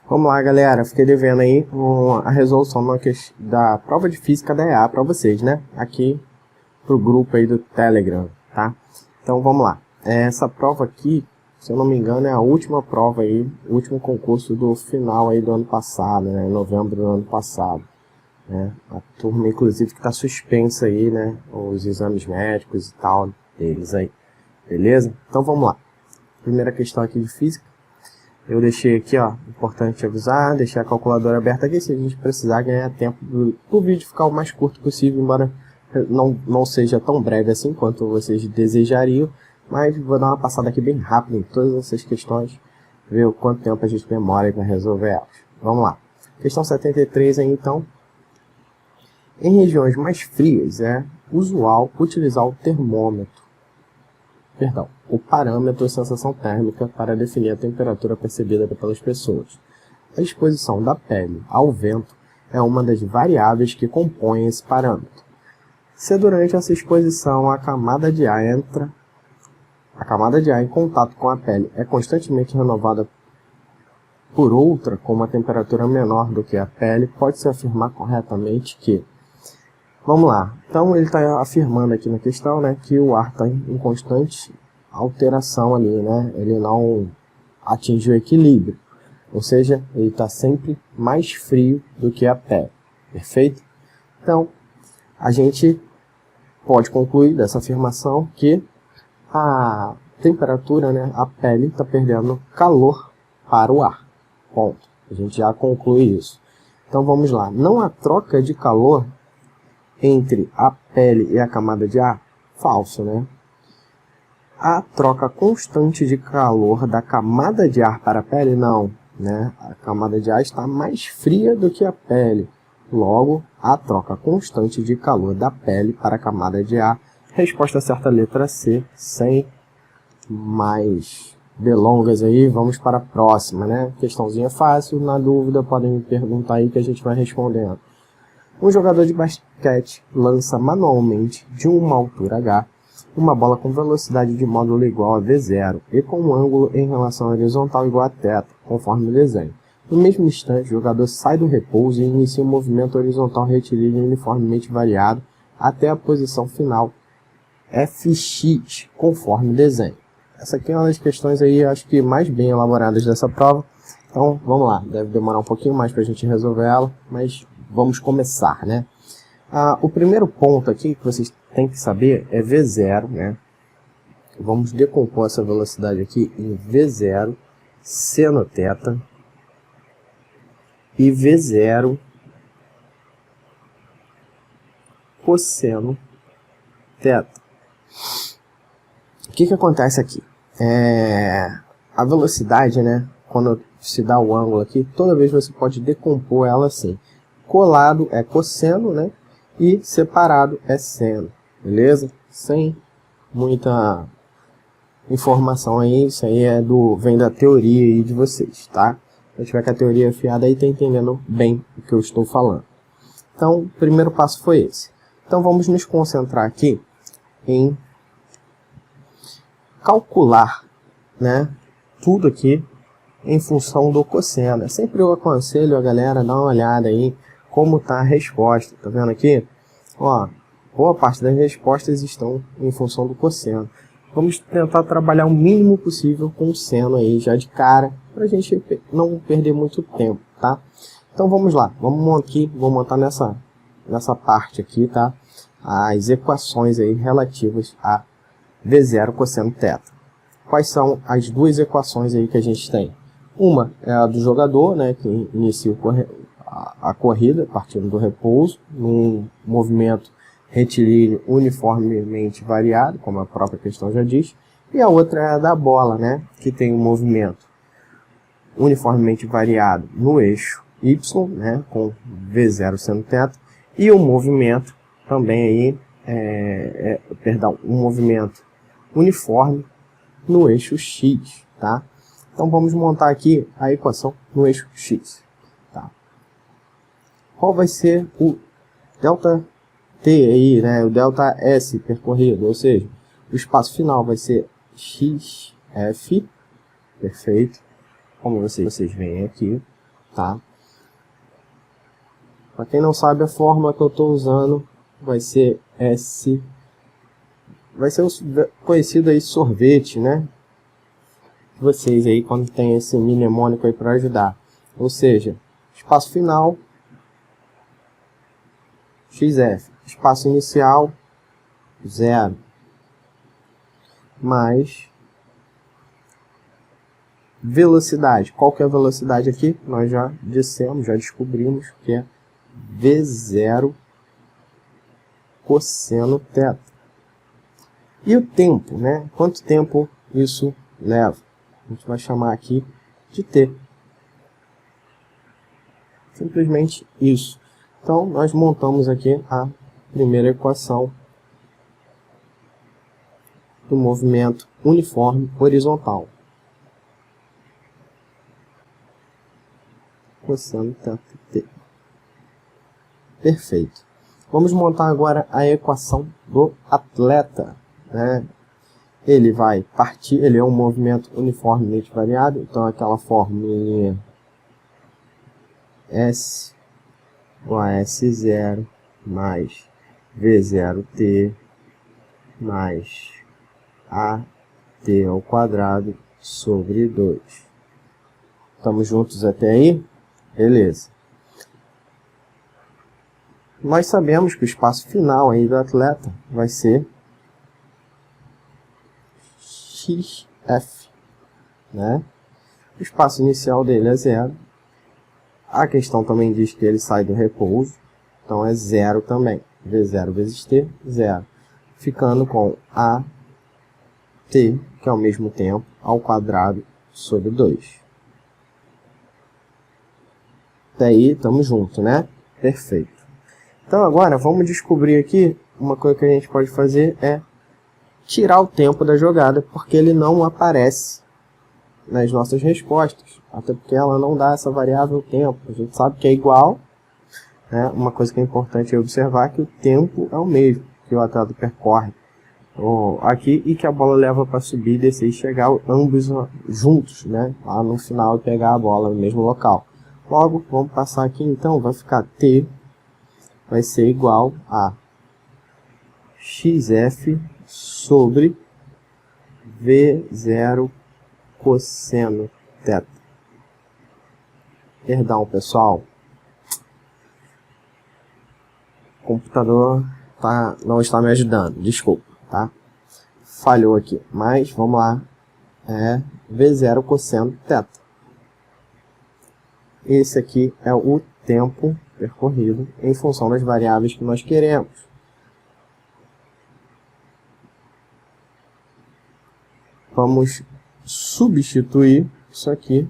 Vamos lá, galera. Fiquei devendo aí a resolução da prova de física da EA para vocês, né? Aqui pro grupo aí do Telegram, tá? Então vamos lá. Essa prova aqui, se eu não me engano, é a última prova aí, o último concurso do final aí do ano passado, né? Em novembro do ano passado, né? A turma, inclusive, que tá suspensa aí, né? Os exames médicos e tal deles aí, beleza? Então vamos lá. Primeira questão aqui de física. Eu deixei aqui, ó, importante avisar, deixei a calculadora aberta aqui, se a gente precisar ganhar tempo do vídeo ficar o mais curto possível, embora não seja tão breve assim quanto vocês desejariam, mas vou dar uma passada aqui bem rápido em todas essas questões, ver o quanto tempo a gente demora para resolver elas. Vamos lá. Questão 73 aí, então. Em regiões mais frias é usual utilizar o o parâmetro de sensação térmica para definir a temperatura percebida pelas pessoas. A exposição da pele ao vento é uma das variáveis que compõem esse parâmetro. Se durante essa exposição a camada de ar em contato com a pele é constantemente renovada por outra com uma temperatura menor do que a pele, pode-se afirmar corretamente que... Vamos lá, então ele está afirmando aqui na questão, né, que o ar está em constante alteração ali, né, ele não atinge o equilíbrio, ou seja, ele está sempre mais frio do que a pele, perfeito? Então, a gente pode concluir dessa afirmação que a temperatura, né, a pele está perdendo calor para o ar, ponto, a gente já conclui isso. Então vamos lá, não há troca de calor entre a pele e a camada de ar? Falso, né? A troca constante de calor da camada de ar para a pele? Não, né? A camada de ar está mais fria do que a pele. Logo, a troca constante de calor da pele para a camada de ar. Resposta certa, letra C, sem mais delongas aí. Vamos para a próxima, né? Questãozinha fácil, na dúvida podem me perguntar aí que a gente vai respondendo. Um jogador de basquete lança manualmente, de uma altura h, uma bola com velocidade de módulo igual a v0 e com um ângulo em relação horizontal igual a θ, conforme o desenho. No mesmo instante, o jogador sai do repouso e inicia um movimento horizontal retilíneo uniformemente variado até a posição final fx, conforme o desenho. Essa aqui é uma das questões aí, acho que mais bem elaboradas dessa prova. Então, vamos lá. Deve demorar um pouquinho mais para a gente resolver ela, mas... vamos começar, né? O primeiro ponto aqui que vocês têm que saber é V0, né? Vamos decompor essa velocidade aqui em V0 seno θ e V0 cosseno θ. O que acontece aqui? A velocidade, né? Quando se dá o ângulo aqui, toda vez você pode decompor ela assim. Colado é cosseno, né? E separado é seno, beleza? Sem muita informação aí, isso aí vem da teoria aí de vocês, tá? Se tiver com a teoria afiada aí, tá entendendo bem o que eu estou falando. Então, o primeiro passo foi esse. Então, vamos nos concentrar aqui em calcular, né? Tudo aqui em função do cosseno. Sempre eu aconselho a galera dar uma olhada aí como está a resposta, tá vendo aqui? Ó, boa parte das respostas estão em função do cosseno. Vamos tentar trabalhar o mínimo possível com o seno aí já de cara, para a gente não perder muito tempo, tá? Então vamos lá, vou montar nessa parte aqui, tá? As equações aí relativas a V0 cosseno θ. Quais são as duas equações aí que a gente tem? Uma é a do jogador, né, que inicia a corrida, partindo do repouso, num movimento retilíneo uniformemente variado, como a própria questão já diz, e a outra é a da bola, né, que tem um movimento uniformemente variado no eixo y, né, com V0 seno θ, e um movimento também aí, um movimento uniforme no eixo x, tá? Então vamos montar aqui a equação no eixo x. Qual vai ser o delta t aí, né? O delta s percorrido, ou seja, o espaço final vai ser xf, perfeito, como vocês veem aqui. tá? Para quem não sabe, a fórmula que eu estou usando vai ser S, vai ser o conhecido aí sorvete, né? Vocês aí quando tem esse mnemônico aí para ajudar, ou seja, espaço final XF, espaço inicial 0, mais velocidade. Qual que é a velocidade aqui? Nós já dissemos, já descobrimos que é V0 cosseno θ. E o tempo, né? Quanto tempo isso leva? A gente vai chamar aqui de t. Simplesmente isso. Então, nós montamos aqui a primeira equação do movimento uniforme horizontal. Cosseno θt. Perfeito. Vamos montar agora a equação do atleta, né? Ele vai partir, ele é um movimento uniformemente variado, então aquela formulinha S o AS0 mais V0t mais AT ao quadrado sobre 2. Estamos juntos até aí? Beleza. Nós sabemos que o espaço final aí do atleta vai ser XF, né? O espaço inicial dele é 0. A questão também diz que ele sai do repouso, então é 0 também. V0 vezes T, 0. Ficando com AT, que é ao mesmo tempo, ao quadrado sobre 2. Até aí, estamos juntos, né? Perfeito. Então agora, vamos descobrir aqui, uma coisa que a gente pode fazer é tirar o tempo da jogada, porque ele não aparece nas nossas respostas, até porque ela não dá essa variável tempo. A gente sabe que é igual, né? Uma coisa que é importante observar é que o tempo é o mesmo que o atleta percorre aqui e que a bola leva para subir, descer e chegar ambos juntos, né? Lá no final e pegar a bola no mesmo local. Logo, vamos passar aqui então, vai ficar T vai ser igual a XF sobre V0 cosseno θ. Perdão, pessoal. O computador não está me ajudando. Desculpa, tá? Falhou aqui. Mas, vamos lá. É V0 cosseno θ. Esse aqui é o tempo percorrido em função das variáveis que nós queremos. Vamos substituir isso aqui.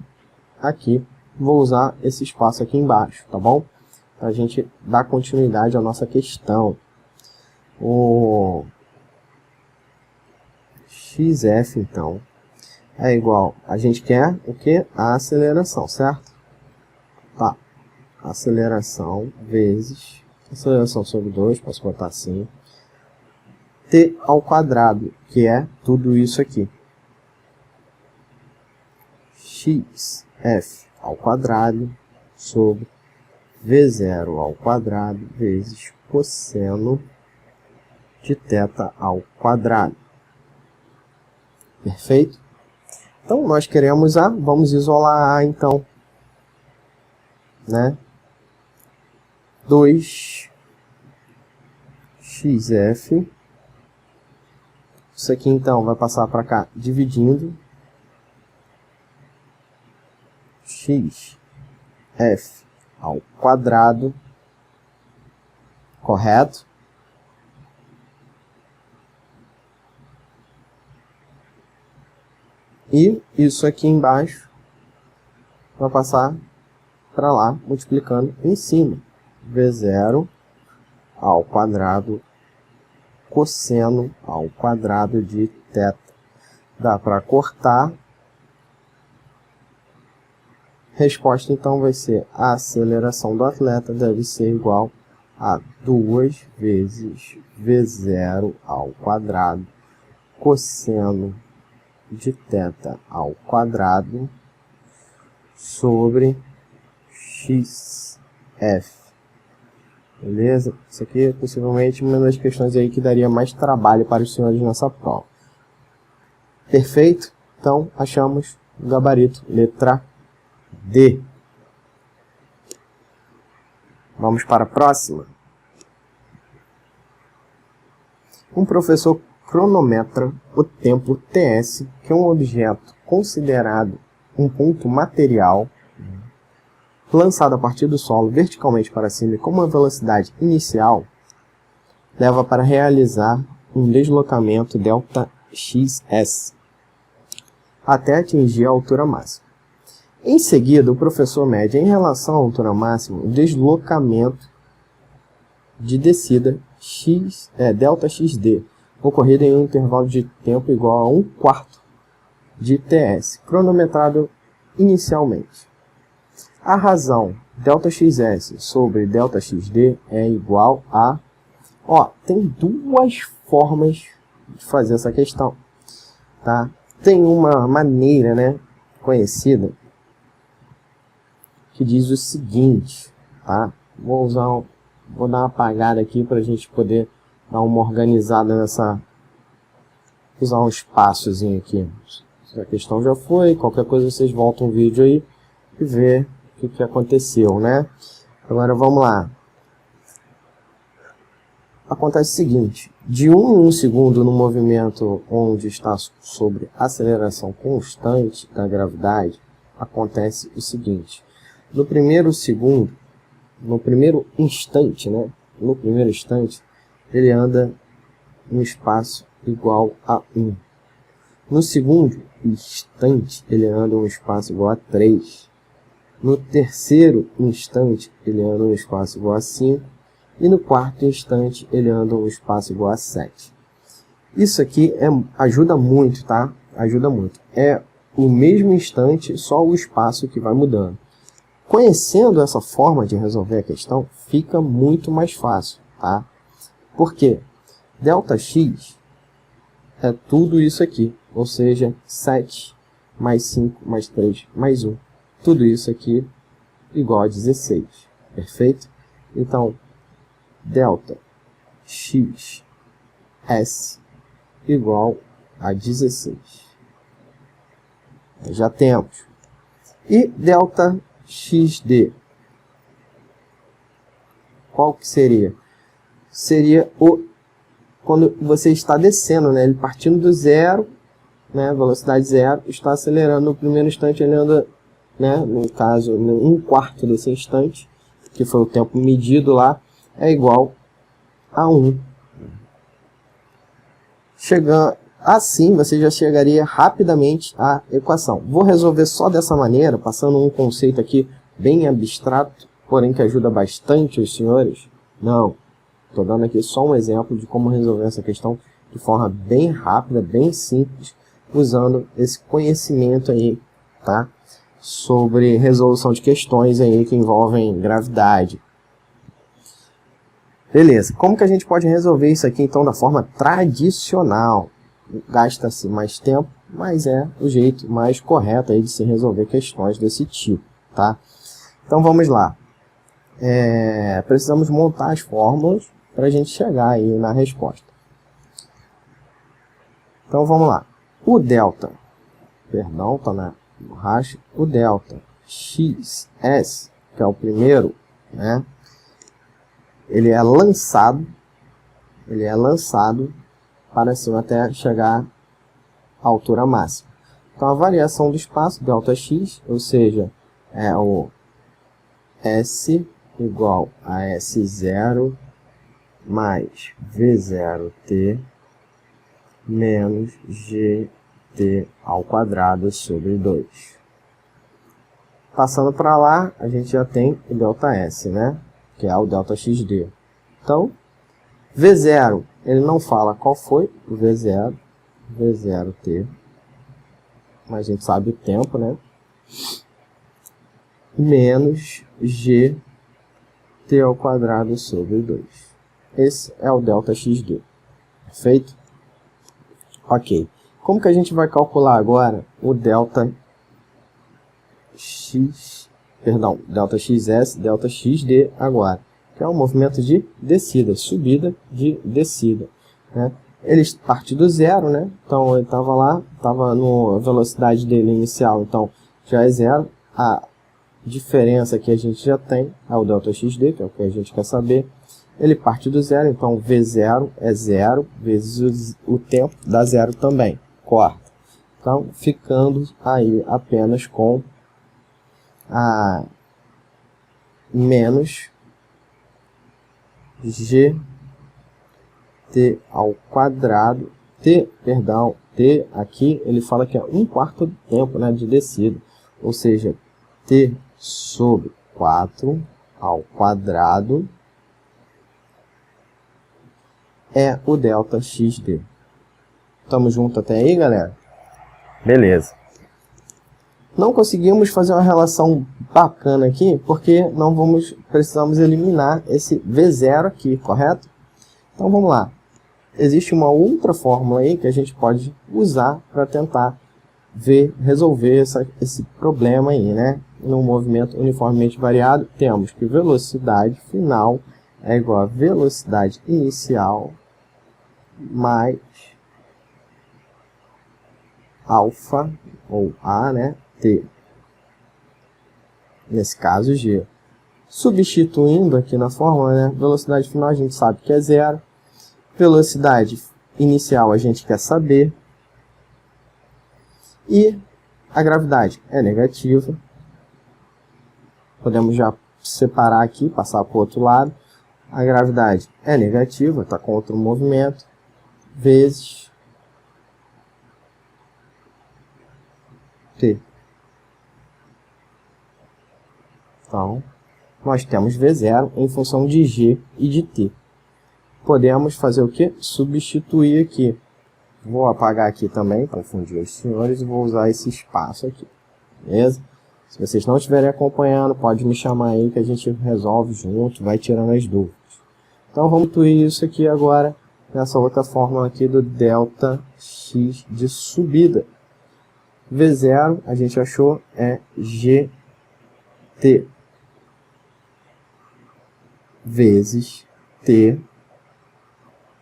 Vou usar esse espaço aqui embaixo, tá bom? Para a gente dar continuidade à nossa questão. O XF, então, é igual, a gente quer o que? A aceleração, certo? Tá. Aceleração vezes, aceleração sobre 2, posso botar assim, t ao quadrado, que é tudo isso aqui. XF ao quadrado sobre V0 ao quadrado vezes cosseno de θ ao quadrado. Perfeito? Então, nós queremos A, vamos isolar A, então, né? 2xf. Isso aqui, então, vai passar para cá, dividindo. Xf ao quadrado, correto? E isso aqui embaixo vai passar para lá, multiplicando em cima. V0 ao quadrado cosseno ao quadrado de θ. Dá para cortar. Resposta, então, vai ser a aceleração do atleta deve ser igual a 2 vezes V0 ao quadrado cosseno de θ ao quadrado sobre xf. Beleza? Isso aqui é possivelmente uma das questões aí que daria mais trabalho para os senhores nessa prova. Perfeito? Então, achamos o gabarito, letra D. Vamos para a próxima. Um professor cronometra o tempo TS, que é um objeto considerado um ponto material, lançado a partir do solo verticalmente para cima e com uma velocidade inicial, leva para realizar um deslocamento ΔXS até atingir a altura máxima. Em seguida, o professor mede em relação à altura máxima o deslocamento de descida ΔXD, ocorrido em um intervalo de tempo igual a 1/4 de TS, cronometrado inicialmente. A razão ΔXS sobre ΔXD é igual a... tem duas formas de fazer essa questão, tá? Tem uma maneira, né, conhecida, que diz o seguinte, tá? Vou dar uma apagada aqui para a gente poder dar uma organizada nessa... Usar um espaçozinho aqui. Essa questão já foi, qualquer coisa vocês voltam o vídeo aí e vê o que aconteceu, né? Agora vamos lá. Acontece o seguinte, de 1 em 1 segundo no movimento onde está sobre aceleração constante da gravidade, acontece o seguinte. No primeiro instante, né? No primeiro instante, ele anda em um espaço igual a 1. No segundo instante, ele anda em um espaço igual a 3. No terceiro instante, ele anda em um espaço igual a 5. E no quarto instante, ele anda em um espaço igual a 7. Isso aqui ajuda muito, tá? Ajuda muito. É o mesmo instante, só o espaço que vai mudando. Conhecendo essa forma de resolver a questão, fica muito mais fácil, tá? Por quê? ΔX é tudo isso aqui, ou seja, 7 mais 5 mais 3 mais 1. Tudo isso aqui igual a 16, perfeito? Então, ΔXS igual a 16. Já temos. E ΔXD, qual que seria? Seria quando você está descendo, né? Ele partindo do zero, né? Velocidade zero, está acelerando no primeiro instante, ele anda, né? No caso, 1/4 desse instante, que foi o tempo medido lá, é igual a 1. Assim, você já chegaria rapidamente à equação. Vou resolver só dessa maneira, passando um conceito aqui bem abstrato, porém que ajuda bastante os senhores. Não, estou dando aqui só um exemplo de como resolver essa questão de forma bem rápida, bem simples, usando esse conhecimento aí, tá? Sobre resolução de questões aí que envolvem gravidade. Beleza, como que a gente pode resolver isso aqui então da forma tradicional? Gasta-se mais tempo, mas é o jeito mais correto aí de se resolver questões desse tipo, tá? Então vamos lá. Precisamos montar as fórmulas para a gente chegar aí na resposta. Então vamos lá. O delta, perdão, tá na borracha. O delta XS, que é o primeiro, né? Ele é lançado para cima até chegar à altura máxima. Então a variação do espaço, ΔX, ou seja, é o S igual a S0 mais V0t menos GT ao quadrado sobre 2. Passando para lá, a gente já tem o ΔS, né? Que é o ΔXD. Então, V0, ele não fala qual foi o V0, V0t, mas a gente sabe o tempo, né? Menos GT ao quadrado sobre 2. Esse é o ΔXD. Perfeito? Ok. Como que a gente vai calcular agora o ΔXS? perdão, delta xs, delta xd agora, que é um movimento de descida, subida de descida, né? Ele parte do zero, né? Então ele estava lá, estava na velocidade dele inicial, então já é zero. A diferença que a gente já tem é o delta xd, que é o que a gente quer saber. Ele parte do zero, então V0 é zero vezes o tempo dá zero também, corta. Então ficando aí apenas com a menos gt ao quadrado, t aqui ele fala que é 1/4 do tempo, né, de descida, ou seja, t sobre 4 ao quadrado é o delta xd. Tamo junto até aí, galera? Beleza. Não conseguimos fazer uma relação bacana aqui, porque precisamos eliminar esse V0 aqui, correto? Então vamos lá. Existe uma outra fórmula aí que a gente pode usar para tentar resolver esse problema aí, né? No movimento uniformemente variado, temos que velocidade final é igual a velocidade inicial mais alfa, ou A, né? T. Nesse caso, G. Substituindo aqui na fórmula, né? Velocidade final a gente sabe que é zero. Velocidade inicial a gente quer saber. E a gravidade é negativa. Podemos já separar aqui, passar para o outro lado. A gravidade é negativa, está contra o movimento, vezes T. Então, nós temos V0 em função de G e de T. Podemos fazer o que? Substituir aqui. Vou apagar aqui também, para confundir os senhores, e vou usar esse espaço aqui. Beleza? Se vocês não estiverem acompanhando, pode me chamar aí que a gente resolve junto, vai tirando as dúvidas. Então vamos incluir isso aqui agora, nessa outra fórmula aqui do delta x de subida. V0, a gente achou, é gt vezes t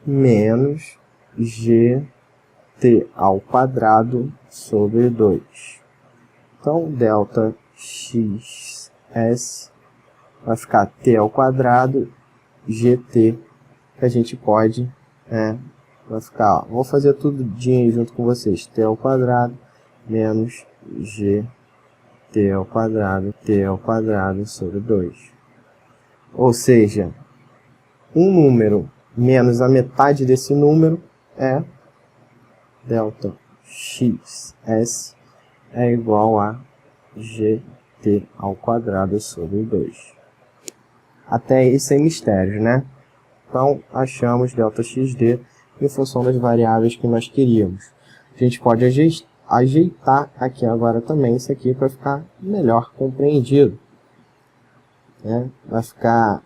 menos gt ao quadrado sobre 2. Então, delta xs vai ficar t ao quadrado, gt, que a gente pode, vai ficar, ó, vou fazer tudo junto com vocês, t ao quadrado menos gt ao quadrado, t ao quadrado sobre 2. Ou seja, um número menos a metade desse número é delta xs é igual a gt ao quadrado sobre 2. Até aí sem mistérios, né? Então, achamos delta xd em função das variáveis que nós queríamos. A gente pode ajeitar aqui agora também isso aqui para ficar melhor compreendido. Vai ficar...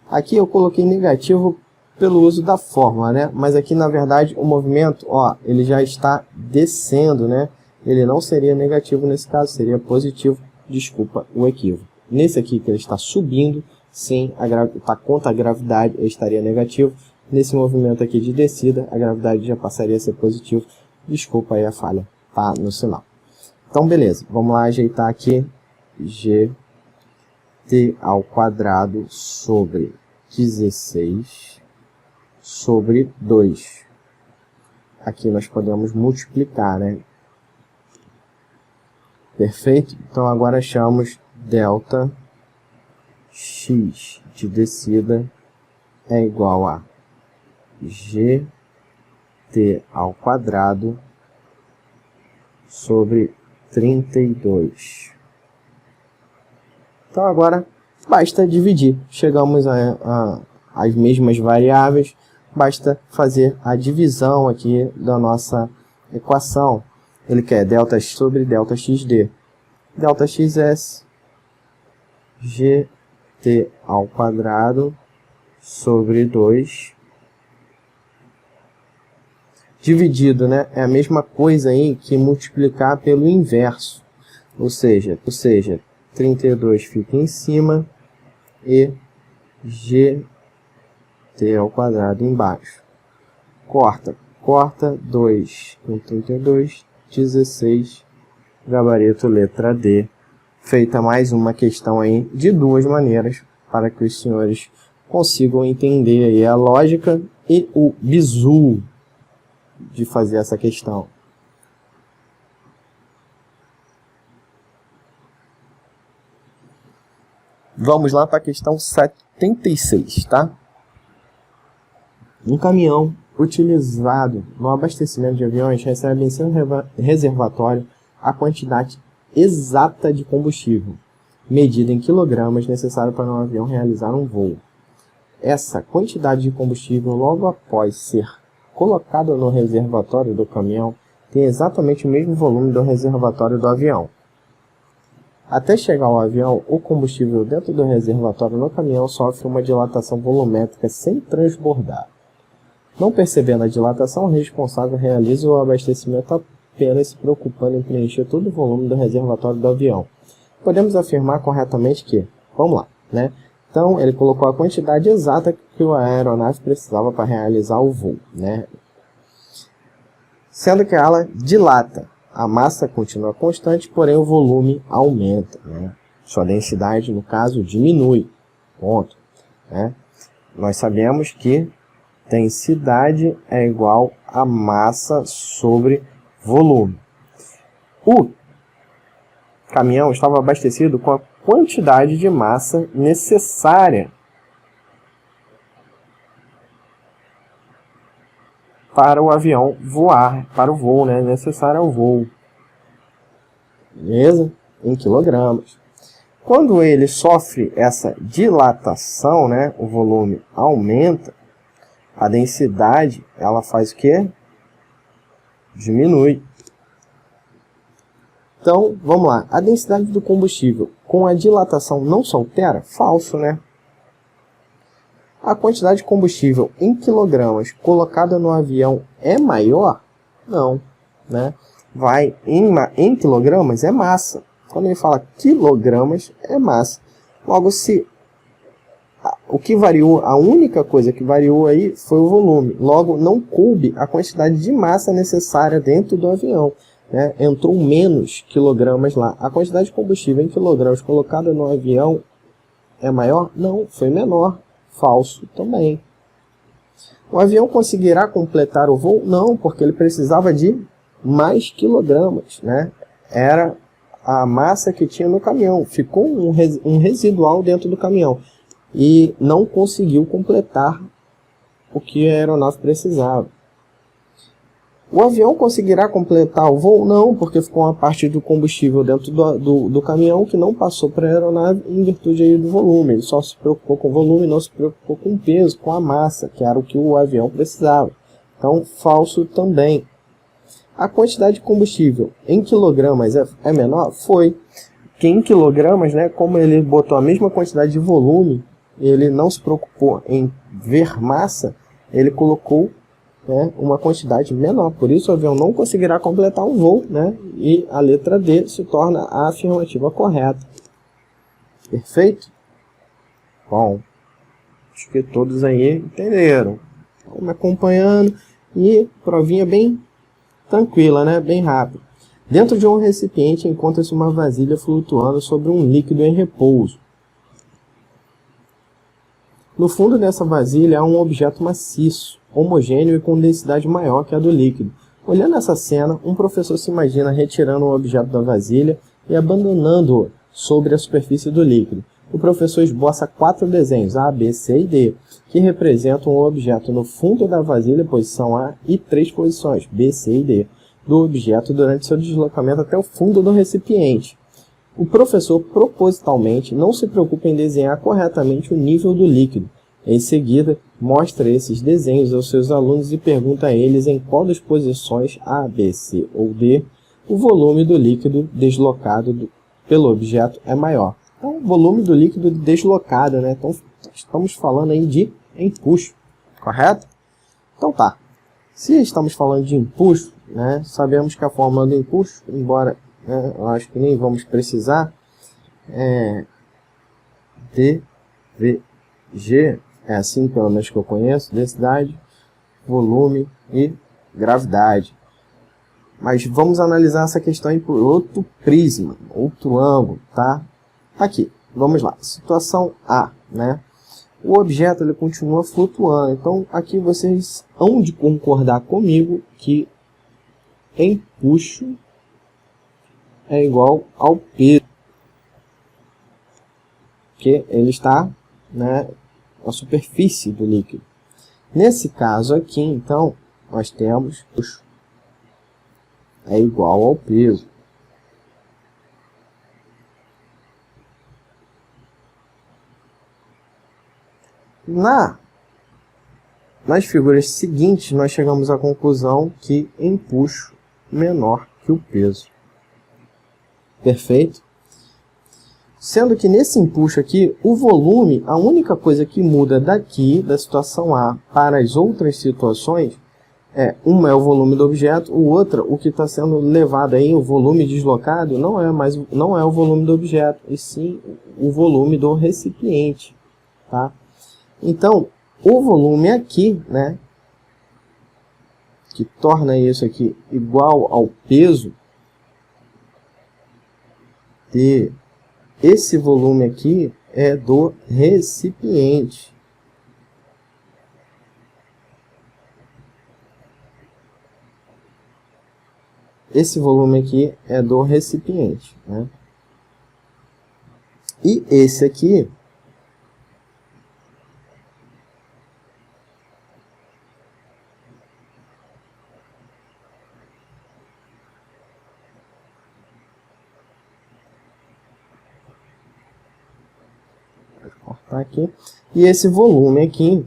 Aqui eu coloquei negativo pelo uso da fórmula, né? Mas aqui, na verdade, o movimento, ó, ele já está descendo, né? Ele não seria negativo nesse caso, seria positivo. Desculpa o equívoco. Nesse aqui que ele está subindo, sim, está contra a gravidade, ele estaria negativo. Nesse movimento aqui de descida, a gravidade já passaria a ser positivo. Desculpa aí a falha, tá no sinal. Então, beleza. Vamos lá ajeitar aqui. Gt ao quadrado sobre 16 sobre 2. Aqui nós podemos multiplicar, né? Perfeito? Então agora achamos delta x de descida é igual a gt ao quadrado sobre 32. Então agora basta dividir. Chegamos às mesmas variáveis, basta fazer a divisão aqui da nossa equação. Ele quer delta sobre delta xd. Delta xs, gt ao quadrado sobre 2. Dividido, né? É a mesma coisa aí que multiplicar pelo inverso. Ou seja, 32 fica em cima e gt ao quadrado embaixo. Corta 2 com 32, 16, gabarito letra D. Feita mais uma questão aí de duas maneiras, para que os senhores consigam entender aí a lógica e o bizu de fazer essa questão. Vamos lá para a questão 76, tá? Um caminhão utilizado no abastecimento de aviões recebe em seu reservatório a quantidade exata de combustível, medida em quilogramas, necessária para um avião realizar um voo. Essa quantidade de combustível, logo após ser colocada no reservatório do caminhão, tem exatamente o mesmo volume do reservatório do avião. Até chegar ao avião, o combustível dentro do reservatório no caminhão sofre uma dilatação volumétrica sem transbordar. Não percebendo a dilatação, o responsável realiza o abastecimento apenas se preocupando em preencher todo o volume do reservatório do avião. Podemos afirmar corretamente que, vamos lá, né? Então, ele colocou a quantidade exata que a aeronave precisava para realizar o voo, né? Sendo que ela dilata. A massa continua constante, porém o volume aumenta, né? Sua densidade, no caso, diminui. Ponto, né? Nós sabemos que densidade é igual a massa sobre volume. O caminhão estava abastecido com a quantidade de massa necessária para o avião voar, para o voo, né? Necessário ao voo. Beleza? Em quilogramas. Quando ele sofre essa dilatação, né? O volume aumenta, a densidade, ela faz o quê? Diminui. Então, vamos lá. A densidade do combustível com a dilatação não se altera? Falso, né? A quantidade de combustível em quilogramas colocada no avião é maior? Não, né? Vai em quilogramas é massa. Quando ele fala quilogramas é massa. Logo, se o que variou, a única coisa que variou aí foi o volume. Logo, não coube a quantidade de massa necessária dentro do avião, né? Entrou menos quilogramas lá. A quantidade de combustível em quilogramas colocada no avião é maior? Não, foi menor. Falso também. O avião conseguirá completar o voo? Não, porque ele precisava de mais quilogramas, né? Era a massa que tinha no caminhão. Ficou um residual dentro do caminhão. E não conseguiu completar o que a aeronave precisava. O avião conseguirá completar o voo? Não, porque ficou uma parte do combustível dentro do caminhão que não passou para a aeronave em virtude aí do volume. Ele só se preocupou com o volume, não se preocupou com o peso, com a massa, que era o que o avião precisava. Então, falso também. A quantidade de combustível em quilogramas é menor? Foi. Que em quilogramas, né, como ele botou a mesma quantidade de volume, ele não se preocupou em ver massa, ele colocou, né, uma quantidade menor. Por isso o avião não conseguirá completar um voo, né, e a letra D se torna a afirmativa correta. Perfeito? Bom, acho que todos aí entenderam. Vamos acompanhando e provinha bem tranquila, né, bem rápido. Dentro de um recipiente encontra-se uma vasilha flutuando sobre um líquido em repouso. No fundo dessa vasilha há um objeto maciço, homogêneo e com densidade maior que a do líquido. Olhando essa cena, um professor se imagina retirando o objeto da vasilha e abandonando-o sobre a superfície do líquido. O professor esboça 4 desenhos, A, B, C e D, que representam o objeto no fundo da vasilha, posição A, e 3 posições, B, C e D, do objeto durante seu deslocamento até o fundo do recipiente. O professor, propositalmente, não se preocupa em desenhar corretamente o nível do líquido. Em seguida, mostra esses desenhos aos seus alunos e pergunta a eles em qual das posições A, B, C ou D o volume do líquido deslocado pelo objeto é maior. Então, o volume do líquido deslocado, né? Então, estamos falando aí de empuxo, correto? Então tá. Se estamos falando de empuxo, né, sabemos que a fórmula do empuxo, embora, né, eu acho que nem vamos precisar, DVG, é assim pelo menos que eu conheço, densidade, volume e gravidade. Mas vamos analisar essa questão aí por outro prisma, outro ângulo, tá? Aqui, vamos lá. Situação A, né? O objeto ele continua flutuando. Então, aqui vocês hão de concordar comigo que empuxo é igual ao peso. Porque ele está, né, na superfície do líquido. Nesse caso aqui, então, nós temos empuxo é igual ao peso. Nas figuras seguintes, nós chegamos à conclusão que empuxo menor que o peso. Perfeito? Sendo que nesse empuxo aqui, o volume, a única coisa que muda daqui, da situação A, para as outras situações, uma é o volume do objeto, o outra, o que está sendo levado aí, o volume deslocado, não é o volume do objeto, e sim o volume do recipiente, tá? Então, o volume aqui, né, que torna isso aqui igual ao peso, esse volume aqui é do recipiente. Esse volume aqui é do recipiente, né? E esse aqui vou cortar aqui. E esse volume aqui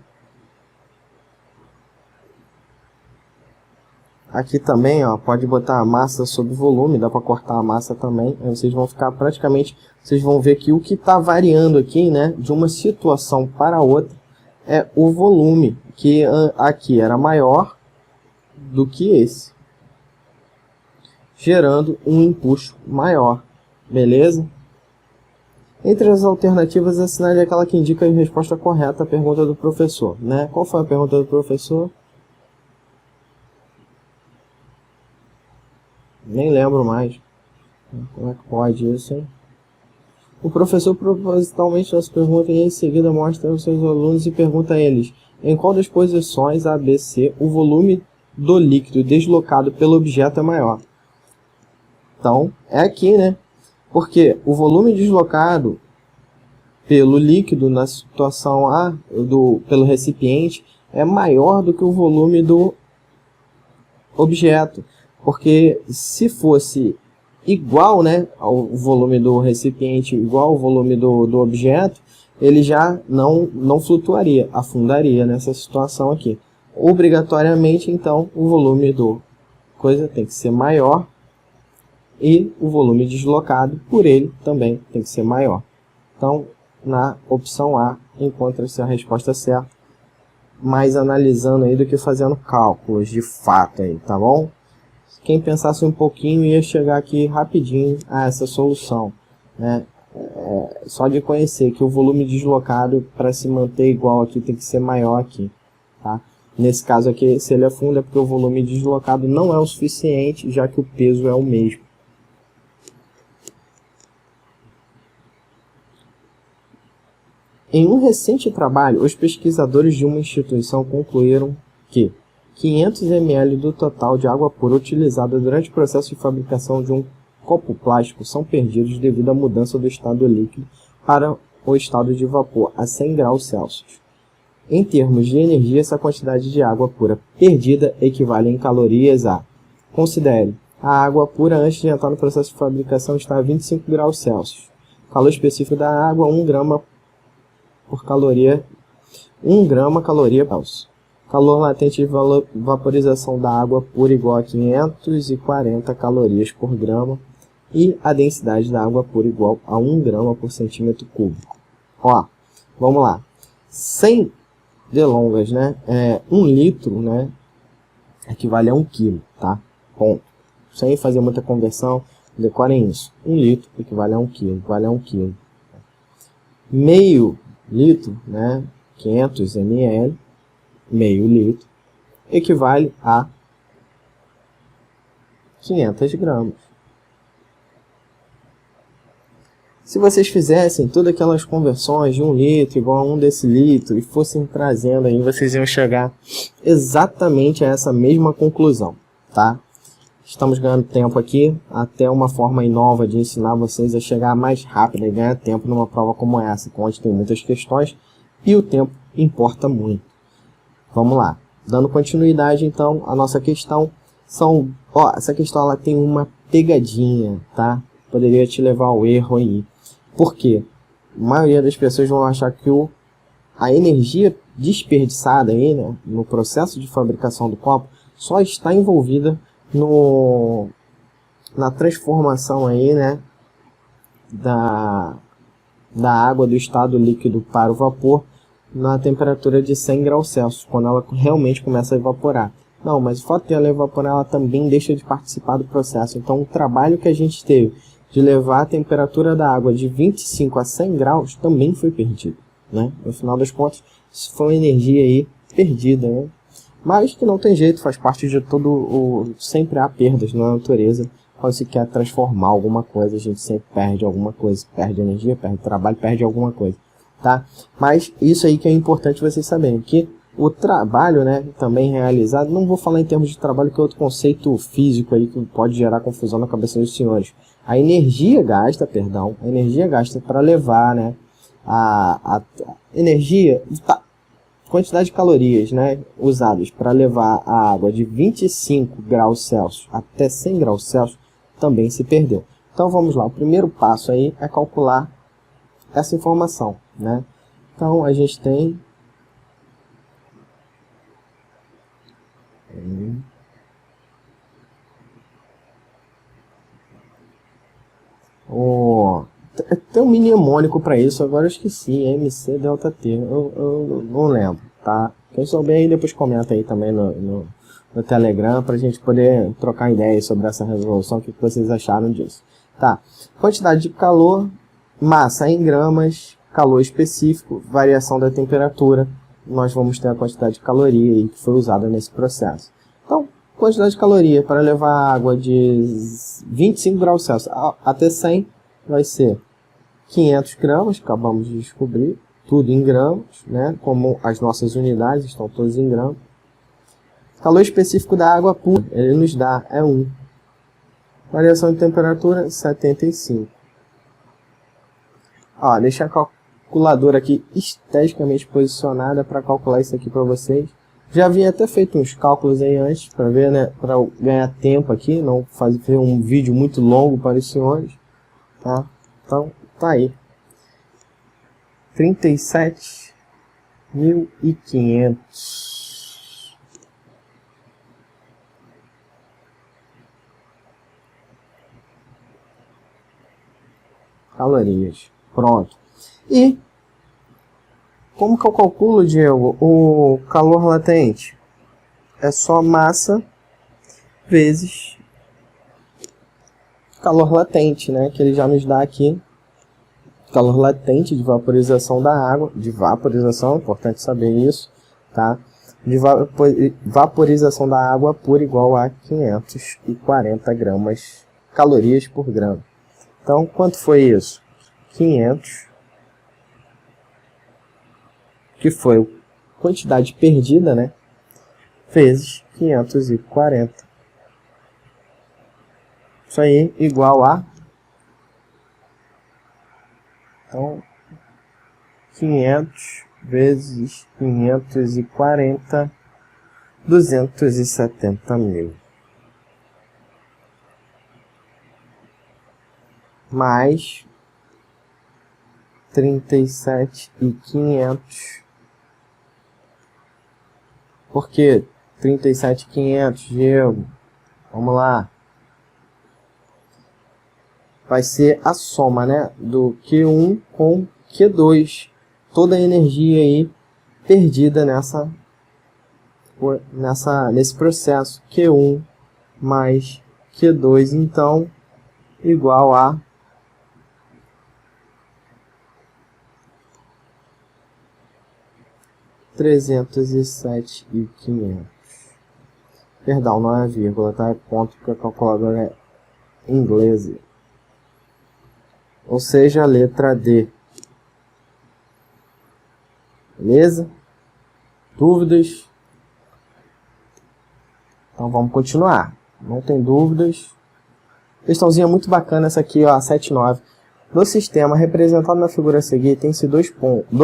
também, ó, pode botar a massa sobre volume, dá para cortar a massa também. Aí vocês vão ficar praticamente, vocês vão ver que o que está variando aqui, né, de uma situação para outra, é o volume, que aqui era maior do que esse, gerando um empuxo maior, beleza? Entre as alternativas, assinale aquela que indica a resposta correta à pergunta do professor, né? Qual foi a pergunta do professor? Nem lembro mais. Como é que pode isso, hein? O professor propositalmente faz pergunta e em seguida mostra aos seus alunos e pergunta a eles: em qual das posições A, B, C o volume do líquido deslocado pelo objeto é maior? Então, é aqui, né? Porque o volume deslocado pelo líquido na situação A, pelo recipiente, é maior do que o volume do objeto. Porque se fosse igual, né, ao volume do recipiente, igual ao volume do objeto, ele já não flutuaria, afundaria nessa situação aqui. Obrigatoriamente, então, o volume do coisa tem que ser maior e o volume deslocado por ele também tem que ser maior. Então, na opção A, encontra-se a resposta certa, mais analisando aí do que fazendo cálculos de fato aí, tá bom? Quem pensasse um pouquinho ia chegar aqui rapidinho a essa solução, né? Só de conhecer que o volume deslocado para se manter igual aqui tem que ser maior aqui, tá? Nesse caso aqui, se ele afunda é porque o volume deslocado não é o suficiente, já que o peso é o mesmo. Em um recente trabalho, os pesquisadores de uma instituição concluíram que 500 ml do total de água pura utilizada durante o processo de fabricação de um copo plástico são perdidos devido à mudança do estado líquido para o estado de vapor a 100 graus Celsius. Em termos de energia, essa quantidade de água pura perdida equivale em calorias a... Considere, a água pura antes de entrar no processo de fabricação está a 25 graus Celsius. Calor específico da água, 1 grama por caloria, 1 grama caloria por Celsius. Calor latente de vaporização da água pura igual a 540 calorias por grama. E a densidade da água pura igual a 1 grama por centímetro cúbico. Ó, vamos lá. Sem delongas, né? 1 litro, né, equivale a 1 quilo, tá? Ponto. Sem fazer muita conversão. Decorem isso. 1 litro equivale a 1 quilo, equivale a 1 quilo. Meio litro, né, 500 ml, meio litro, equivale a 500 gramas. Se vocês fizessem todas aquelas conversões de 1 litro igual a 1 decilitro e fossem trazendo aí, vocês iam chegar exatamente a essa mesma conclusão, tá? Estamos ganhando tempo aqui, até uma forma nova de ensinar vocês a chegar mais rápido e ganhar tempo numa prova como essa, onde tem muitas questões e o tempo importa muito. Vamos lá, dando continuidade então à nossa questão, essa questão ela tem uma pegadinha, tá? Poderia te levar ao erro aí. Por quê? A maioria das pessoas vão achar que a energia desperdiçada aí, né, no processo de fabricação do copo só está envolvida na transformação aí, né, da água do estado líquido para o vapor na temperatura de 100 graus Celsius, quando ela realmente começa a evaporar. Não, mas o fato de ela evaporar, ela também deixa de participar do processo. Então, o trabalho que a gente teve de levar a temperatura da água de 25 a 100 graus também foi perdido, né? No final das contas, isso foi uma energia aí perdida, né? Mas que não tem jeito, faz parte de sempre há perdas na natureza. Quando se quer transformar alguma coisa, a gente sempre perde alguma coisa. Perde energia, perde trabalho, perde alguma coisa, tá? Mas isso aí que é importante vocês saberem, que o trabalho, né, também realizado, não vou falar em termos de trabalho, que é outro conceito físico aí que pode gerar confusão na cabeça dos senhores. A energia gasta para levar, né, a energia, quantidade de calorias, né, usadas para levar a água de 25 graus Celsius até 100 graus Celsius também se perdeu. Então vamos lá, o primeiro passo aí é calcular essa informação, né? Então a gente tem tem um mnemônico para isso, agora eu esqueci, MC delta T, eu não lembro, tá? Quem souber aí depois comenta aí também no Telegram para a gente poder trocar ideias sobre essa resolução, o que vocês acharam disso. Tá, quantidade de calor, massa em gramas, calor específico, variação da temperatura, nós vamos ter a quantidade de caloria aí que foi usada nesse processo. Então, quantidade de caloria para levar a água de 25 graus Celsius até 100 vai ser 500 gramas, acabamos de descobrir, tudo em gramas, né? Como as nossas unidades estão todas em gramas. Calor específico da água pura, ele nos dá 1. Variação de temperatura, 75. Ó, deixa a calculadora aqui esteticamente posicionada para calcular isso aqui para vocês. Já havia até feito uns cálculos aí antes, para ver, né, para ganhar tempo aqui, não fazer um vídeo muito longo para os senhores, tá? Então, tá aí. 37.500. calorias. Pronto. E como que eu calculo, Diego, o calor latente? É só massa vezes calor latente, né? Que ele já nos dá aqui. Calor latente de vaporização da água. De vaporização, é importante saber isso, tá? De vaporização da água pura igual a 540 gramas, calorias por grama. Então, quanto foi isso? 500, que foi a quantidade perdida, né? Vezes 540. Isso aí igual a... Então, 500 vezes 540, 270 mil. Mais 37.500. Por que 37.500, Diego? Vamos lá. Vai ser a soma, né, do Q1 com Q2. Toda a energia aí perdida nesse processo. Q1 mais Q2, então igual a 307.500. Perdão, não é vírgula, tá? É ponto, porque a calculadora é inglesa. Ou seja, a letra D. Beleza? Dúvidas? Então vamos continuar. Não tem dúvidas. Questãozinha muito bacana essa aqui, ó, 7,9. No sistema representado na figura a seguir, tem-se dois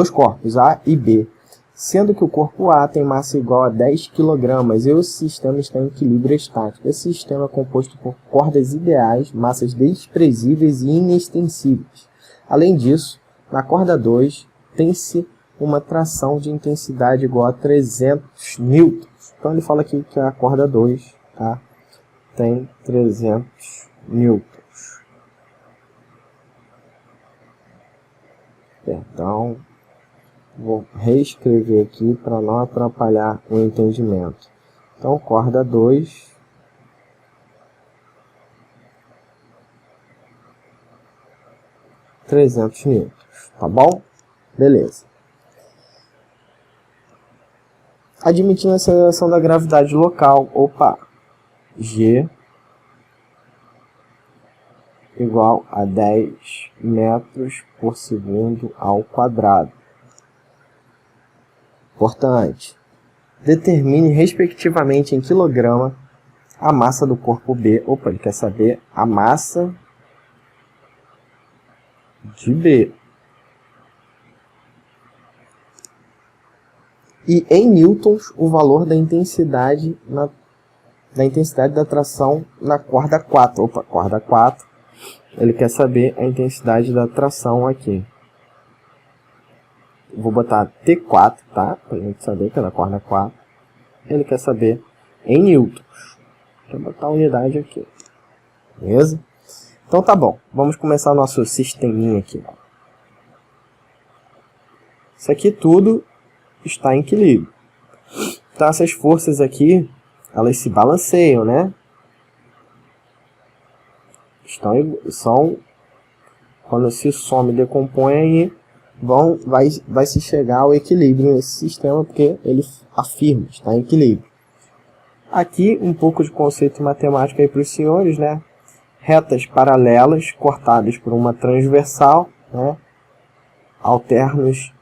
corpos, A e B, sendo que o corpo A tem massa igual a 10 kg e o sistema está em equilíbrio estático. Esse sistema é composto por cordas ideais, massas desprezíveis e inextensíveis. Além disso, na corda 2, tem-se uma tração de intensidade igual a 300 N. Então ele fala aqui que a corda 2, tá, tem 300 N. Então, vou reescrever aqui para não atrapalhar o entendimento. Então, corda 2, N, tá bom? Beleza. Admitindo a aceleração da gravidade local, opa, G igual a 10 metros por segundo ao quadrado. Importante. Determine respectivamente em quilograma a massa do corpo B. Opa, ele quer saber a massa de B. E em newtons o valor da intensidade da tração na corda 4. Opa, corda 4. Ele quer saber a intensidade da tração aqui. Vou botar T4, tá? Para a gente saber que é na corda 4. Ele quer saber em newtons. Vou botar a unidade aqui. Beleza? Então tá bom. Vamos começar o nosso sisteminha aqui. Isso aqui tudo está em equilíbrio. Então essas forças aqui, elas se balanceiam, né? São quando se soma e decompõe aí, vai se chegar ao equilíbrio nesse sistema, porque ele afirma, está em equilíbrio. Aqui um pouco de conceito matemático aí para os senhores, né? Retas paralelas cortadas por uma transversal, né? Alternos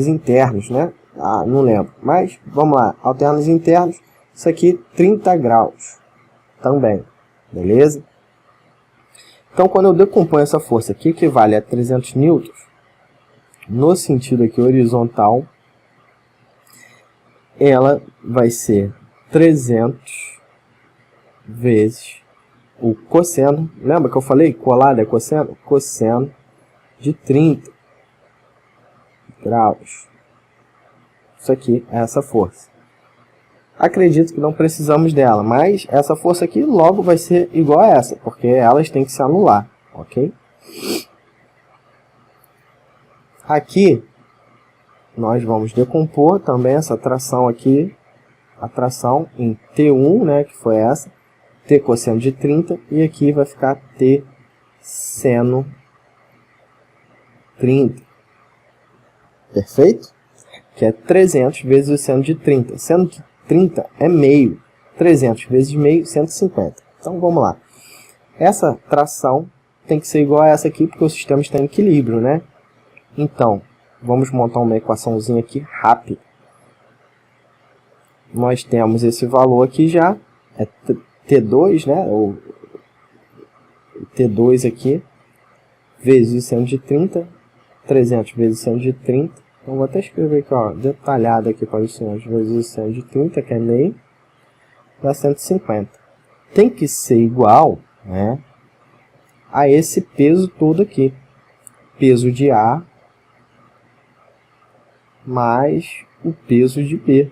internos, né? Ah, não lembro, mas vamos lá, alternos internos, isso aqui 30 graus também, beleza? Então quando eu decomponho essa força aqui, que equivale a 300 newtons, no sentido aqui horizontal, ela vai ser 300 vezes o cosseno, lembra que eu falei colada é cosseno? Cosseno de 30 graus. Isso aqui é essa força. Acredito que não precisamos dela, mas essa força aqui logo vai ser igual a essa, porque elas têm que se anular, ok? Aqui, nós vamos decompor também essa tração aqui, a tração em T1, né, que foi essa, T cosseno de 30, e aqui vai ficar T seno 30. Perfeito? Que é 300 vezes o seno de 30. Seno de 30 é meio. 300 vezes meio, 150. Então, vamos lá. Essa tração tem que ser igual a essa aqui, porque o sistema está em equilíbrio, né? Então, vamos montar uma equaçãozinha aqui rápida. Nós temos esse valor aqui já. É T2, né? Ou T2 aqui, vezes o seno de 30. 300 vezes o seno de 30. Então, vou até escrever aqui, ó, detalhado aqui para os senhores, vezes o seno de 30, que é meio, dá 150. Tem que ser igual, né, a esse peso todo aqui. Peso de A mais o peso de B.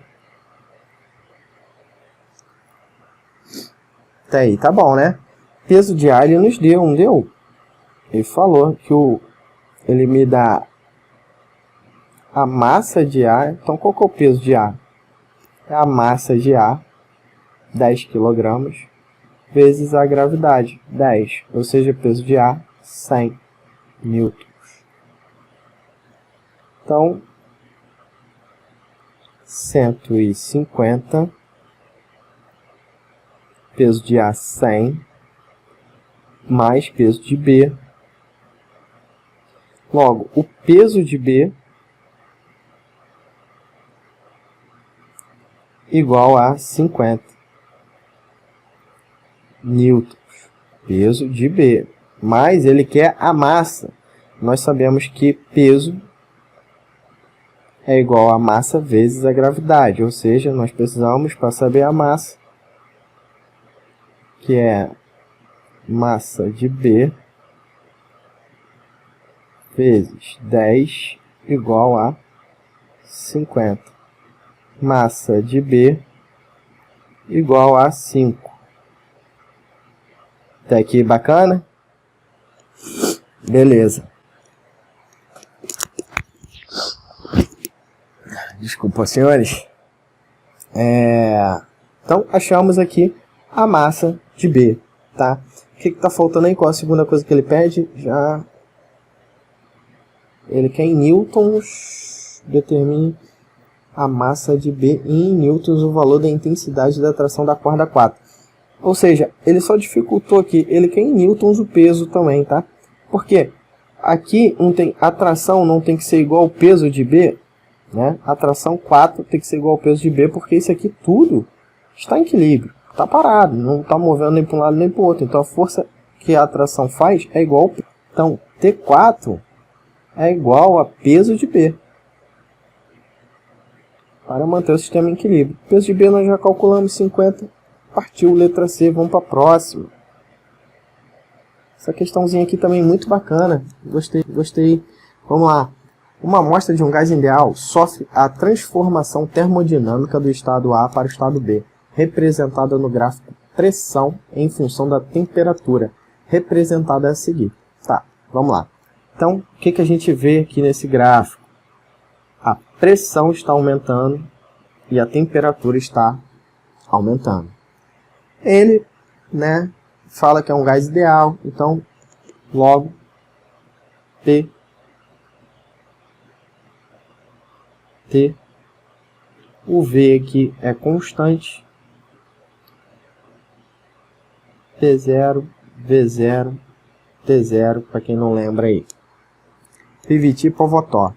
Até aí, tá bom, né? Peso de A ele nos deu, não deu? Ele falou que ele me dá a massa de A. Então, qual que é o peso de A? É a massa de A, 10 kg, vezes a gravidade, 10, ou seja, peso de ar, 100 newtons. Então, 150, peso de A 100, mais peso de B. Logo, o peso de B igual a 50 newtons, peso de B. Mas ele quer a massa. Nós sabemos que peso é igual a massa vezes a gravidade, ou seja, nós precisamos, para saber a massa, que é massa de B vezes 10 igual a 50. Massa de B igual a 5. Até aqui bacana? Beleza. Desculpa, senhores. Então, achamos aqui a massa de B, tá? O que está faltando aí? Qual a segunda coisa que ele pede? Ele quer em newtons. Determine a massa de B em newtons, o valor da intensidade da atração da corda 4. Ou seja, ele só dificultou aqui. Ele quer em newtons o peso também, tá? Por quê? Aqui atração não tem que ser igual ao peso de B, né? Atração 4 tem que ser igual ao peso de B, porque isso aqui tudo está em equilíbrio, está parado, não está movendo nem para um lado nem para o outro. Então a força que a atração faz é igual. Então T4 é igual a peso de B, para manter o sistema em equilíbrio. Peso de B nós já calculamos 50, partiu, letra C, vamos para a próxima. Essa questãozinha aqui também muito bacana, gostei. Vamos lá. Uma amostra de um gás ideal sofre a transformação termodinâmica do estado A para o estado B, representada no gráfico pressão em função da temperatura, representada a seguir. Tá, vamos lá. Então, o que a gente vê aqui nesse gráfico? A pressão está aumentando e a temperatura está aumentando. Ele, né, fala que é um gás ideal, então, logo, T, o V aqui é constante, P0, V0, T0, para quem não lembra aí. PVT Povotó.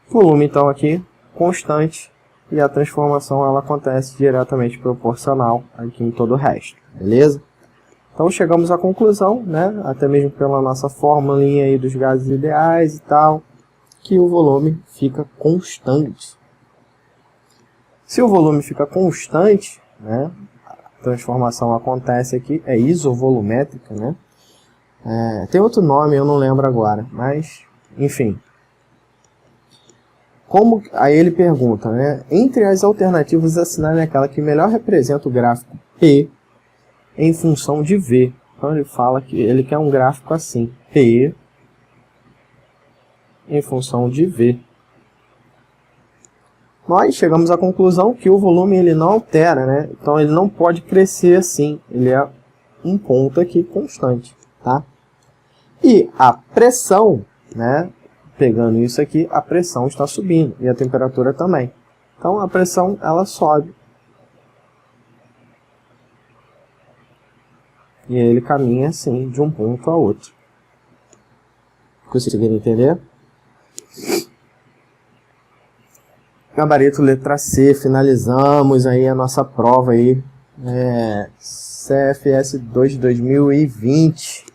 Volume, então, aqui, constante, e a transformação ela acontece diretamente proporcional aqui em todo o resto, beleza? Então chegamos à conclusão, né, até mesmo pela nossa formulinha aí dos gases ideais e tal, que o volume fica constante. Se o volume fica constante, né, a transformação acontece aqui, é isovolumétrica, né? Tem outro nome, eu não lembro agora, mas, enfim. Aí ele pergunta, né, entre as alternativas assinale aquela que melhor representa o gráfico P em função de V. Então ele fala que ele quer um gráfico assim, P em função de V. Nós chegamos à conclusão que o volume ele não altera, né? Então ele não pode crescer assim, ele é um ponto aqui constante, tá? E a pressão, né? Pegando isso aqui, a pressão está subindo e a temperatura também. Então a pressão ela sobe. E ele caminha assim de um ponto a outro. Conseguiram entender? Gabarito letra C, finalizamos aí a nossa prova aí, CFS 2 de 2020.